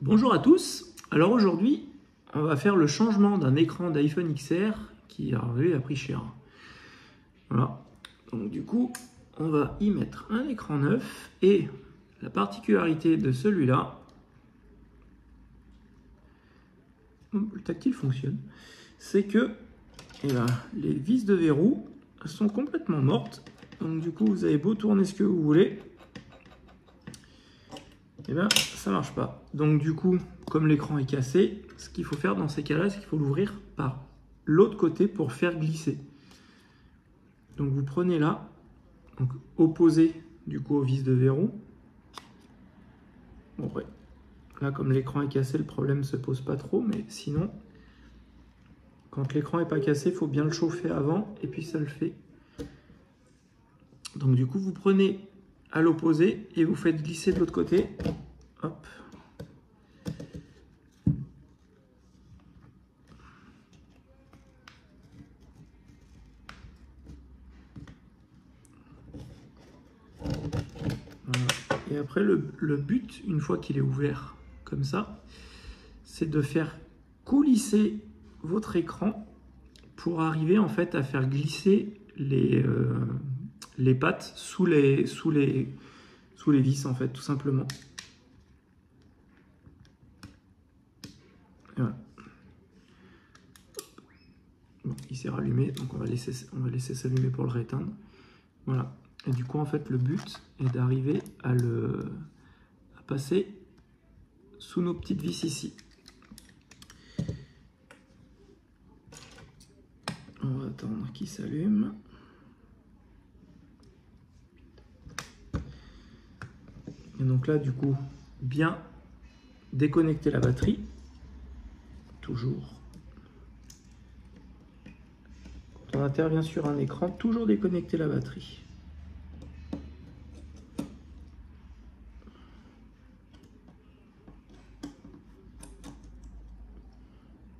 Bonjour à tous, alors aujourd'hui on va faire le changement d'un écran d'iPhone XR qui a pris cher. Voilà, donc du coup on va y mettre un écran neuf et la particularité de celui-là, le tactile fonctionne, c'est que les vis de verrou sont complètement mortes, donc du coup vous avez beau tourner ce que vous voulez, et bien ça marche pas. Donc du coup, comme l'écran est cassé, ce qu'il faut faire dans ces cas-là, c'est qu'il faut l'ouvrir par l'autre côté pour faire glisser. Donc vous prenez là, donc opposé du coup aux vis de verrou. Bon, ouais. Là comme l'écran est cassé, le problème ne se pose pas trop, mais sinon, quand l'écran n'est pas cassé, il faut bien le chauffer avant, et puis ça le fait. Donc du coup, vous prenez à l'opposé et vous faites glisser de l'autre côté. Hop. Voilà. Et après, le but, une fois qu'il est ouvert comme ça, c'est de faire coulisser votre écran pour arriver en fait à faire glisser les pattes sous les vis en fait, tout simplement. Voilà. Bon, il s'est rallumé, donc on va laisser s'allumer pour le rééteindre. Voilà. Et du coup, en fait, le but est d'arriver à passer sous nos petites vis ici. On va attendre qu'il s'allume. Et donc là, du coup, bien déconnecter la batterie. Toujours. Quand on intervient sur un écran, toujours déconnecter la batterie.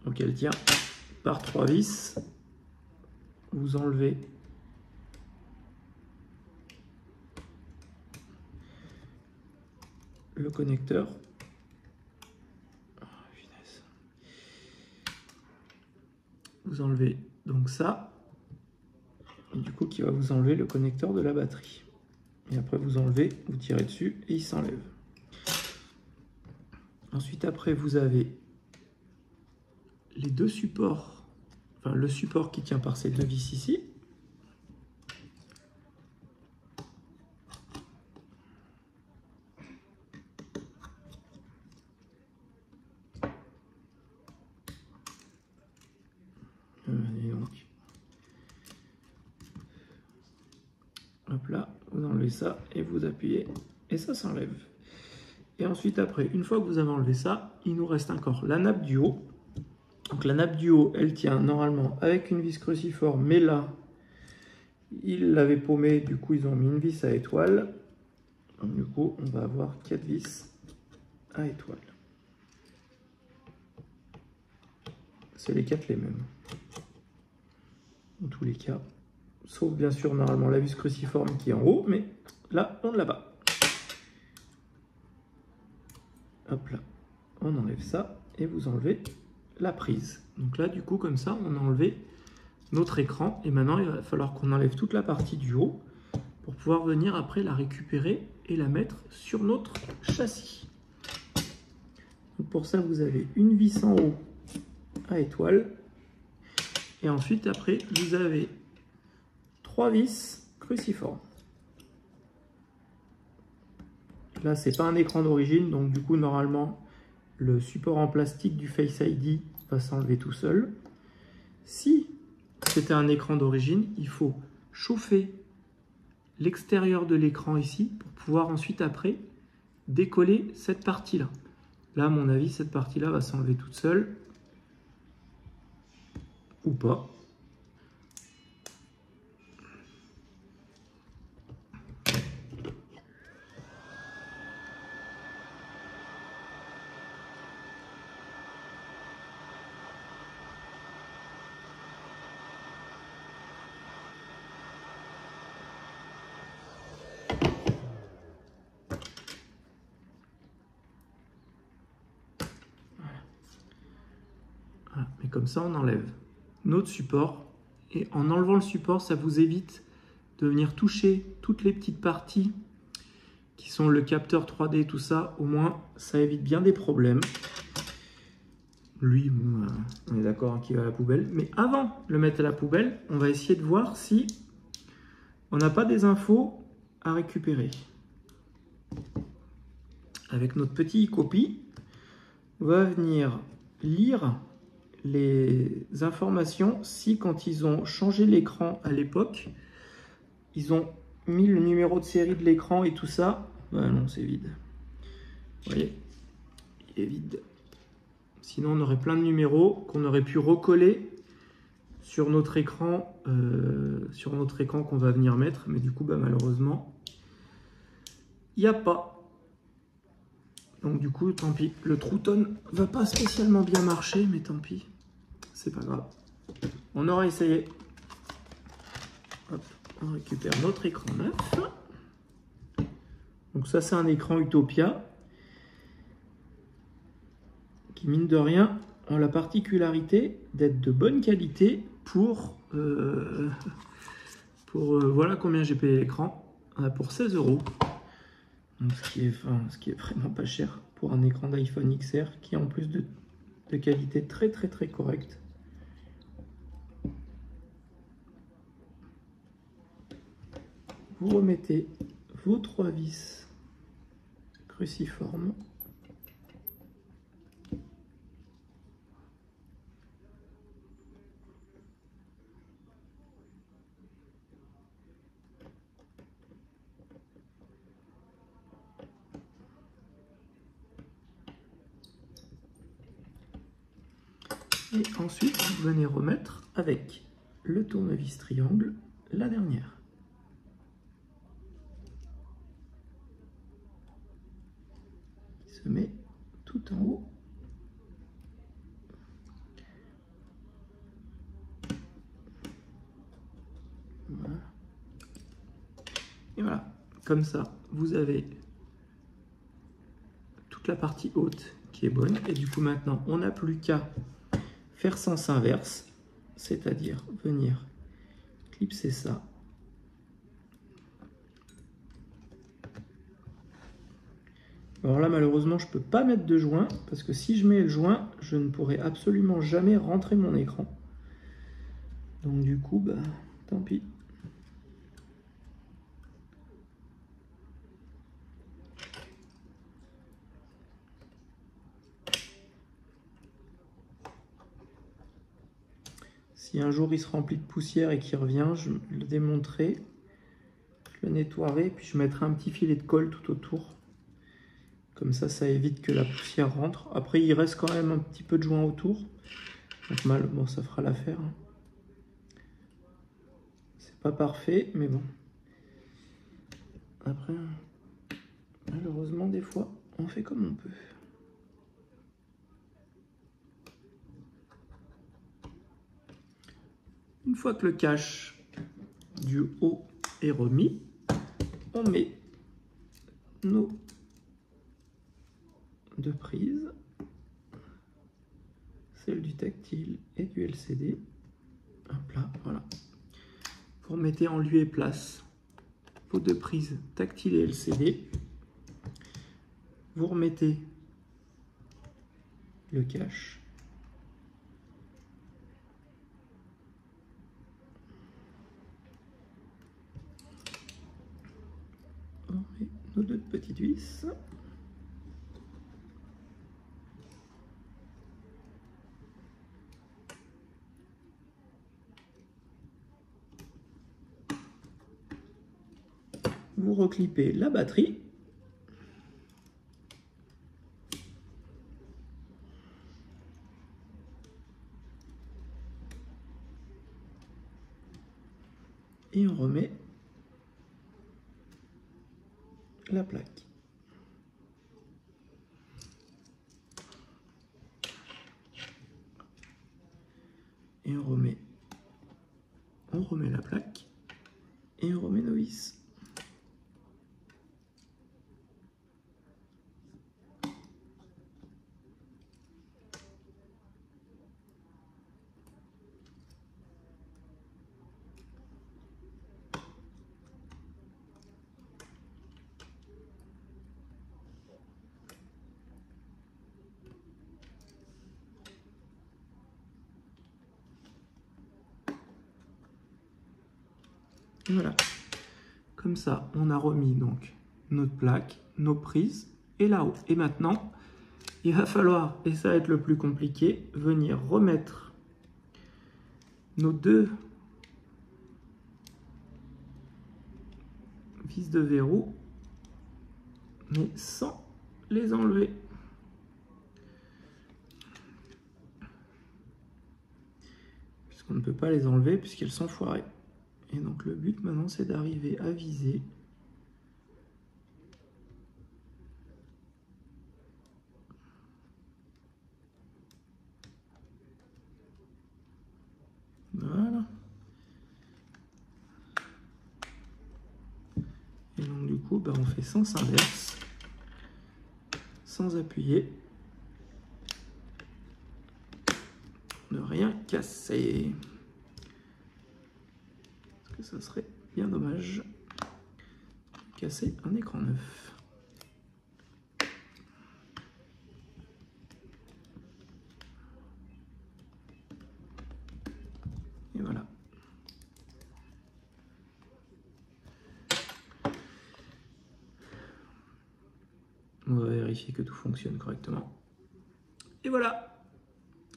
Donc elle tient par 3 vis. Vous enlevez le connecteur. Oh, vous enlevez donc ça. Et du coup, qui va vous enlever le connecteur de la batterie. Et après, vous enlevez, vous tirez dessus et il s'enlève. Ensuite, après, vous avez les deux supports, enfin le support qui tient par ces deux vis ici. Et donc, hop là, vous enlevez ça et vous appuyez et ça s'enlève. Et ensuite, après, une fois que vous avez enlevé ça, il nous reste encore la nappe du haut. Donc la nappe du haut, elle tient normalement avec une vis cruciforme, mais là, ils l'avaient paumé, du coup ils ont mis une vis à étoile. Donc du coup, on va avoir 4 vis à étoile. C'est les 4 les mêmes. Dans tous les cas. Sauf bien sûr normalement la vis cruciforme qui est en haut, mais là, on ne l'a pas. Hop là, on enlève ça et vous enlevez la prise. Donc là, du coup, comme ça, on a enlevé notre écran. Et maintenant, il va falloir qu'on enlève toute la partie du haut pour pouvoir venir après la récupérer et la mettre sur notre châssis. Donc pour ça, vous avez une vis en haut à étoile. Et ensuite, après, vous avez 3 vis cruciformes. Là, c'est pas un écran d'origine, donc du coup, normalement, le support en plastique du Face ID va s'enlever tout seul. Si c'était un écran d'origine, il faut chauffer l'extérieur de l'écran ici pour pouvoir ensuite, après, décoller cette partie-là. Là, à mon avis, cette partie-là va s'enlever toute seule. Ou pas. comme ça, on enlève notre support. Et en enlevant le support, ça vous évite de venir toucher toutes les petites parties qui sont le capteur 3D, tout ça. Au moins, ça évite bien des problèmes. Lui, bon, on est d'accord qu'il va à la poubelle. Mais avant de le mettre à la poubelle, on va essayer de voir si on n'a pas des infos à récupérer. Avec notre petit copie, on va venir lire les informations si quand ils ont changé l'écran à l'époque, ils ont mis le numéro de série de l'écran et tout ça. Ben non, c'est vide. Vous voyez, il est vide. Sinon, on aurait plein de numéros qu'on aurait pu recoller sur notre écran qu'on va venir mettre. Mais du coup, bah, malheureusement, il n'y a pas. Donc du coup, tant pis. Le Trouton va pas spécialement bien marcher, mais tant pis. C'est pas grave. On aura essayé. Hop, on récupère notre écran neuf. Donc ça, c'est un écran Utopia qui, mine de rien, ont la particularité d'être de bonne qualité pour voilà combien j'ai payé l'écran. Pour 16 €. Donc, ce qui est vraiment pas cher pour un écran d'iPhone XR qui est en plus de qualité très correcte. Vous remettez vos 3 vis cruciformes. Et ensuite, vous venez remettre avec le tournevis triangle la dernière. Qui se met tout en haut. Voilà. Et voilà, comme ça, vous avez toute la partie haute qui est bonne. Et du coup, maintenant, on n'a plus qu'à faire sens inverse, c'est-à-dire venir clipser ça. Alors là, malheureusement, je ne peux pas mettre de joint, parce que si je mets le joint, je ne pourrai absolument jamais rentrer mon écran. Donc du coup, bah, tant pis. Si un jour il se remplit de poussière et qu'il revient, je le démonterai, je le nettoierai, puis je mettrai un petit filet de colle tout autour. Comme ça, ça évite que la poussière rentre. Après, il reste quand même un petit peu de joint autour. Donc mal, bon, ça fera l'affaire. C'est pas parfait, mais bon. Après, malheureusement, des fois, on fait comme on peut. Une fois que le cache du haut est remis, on met nos 2 prises, celle du tactile et du LCD. Hop là, voilà. Vous remettez en lieu et place vos 2 prises tactile et LCD. Vous remettez le cache. On met nos 2 petites vis. Vous reclippez la batterie. Et on remet la plaque. Et on remet la plaque et on remet nos vis. Et voilà. Comme ça, on a remis donc notre plaque, nos prises et là-haut. Et maintenant, il va falloir, et ça va être le plus compliqué, venir remettre nos deux vis de verrou, mais sans les enlever. Puisqu'on ne peut pas les enlever puisqu'elles sont foirées. Et donc le but maintenant, c'est d'arriver à viser. Voilà. Et donc du coup, on fait sens inverse, sans appuyer, ne rien casser. Parce que ça serait bien dommage de casser un écran neuf. Et voilà. On va vérifier que tout fonctionne correctement. Et voilà.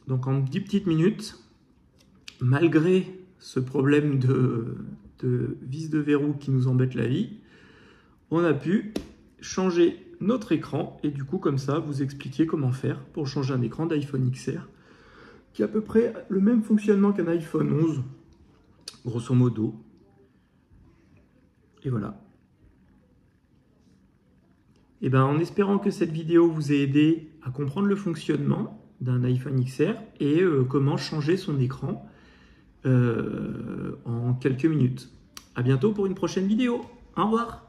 Donc en 10 petites minutes, malgré ce problème de vis de verrou qui nous embête la vie, on a pu changer notre écran et du coup comme ça vous expliquer comment faire pour changer un écran d'iPhone XR qui a à peu près le même fonctionnement qu'un iPhone 11, grosso modo. Et voilà. Et en espérant que cette vidéo vous ait aidé à comprendre le fonctionnement d'un iPhone XR et comment changer son écran en quelques minutes. À bientôt pour une prochaine vidéo. Au revoir.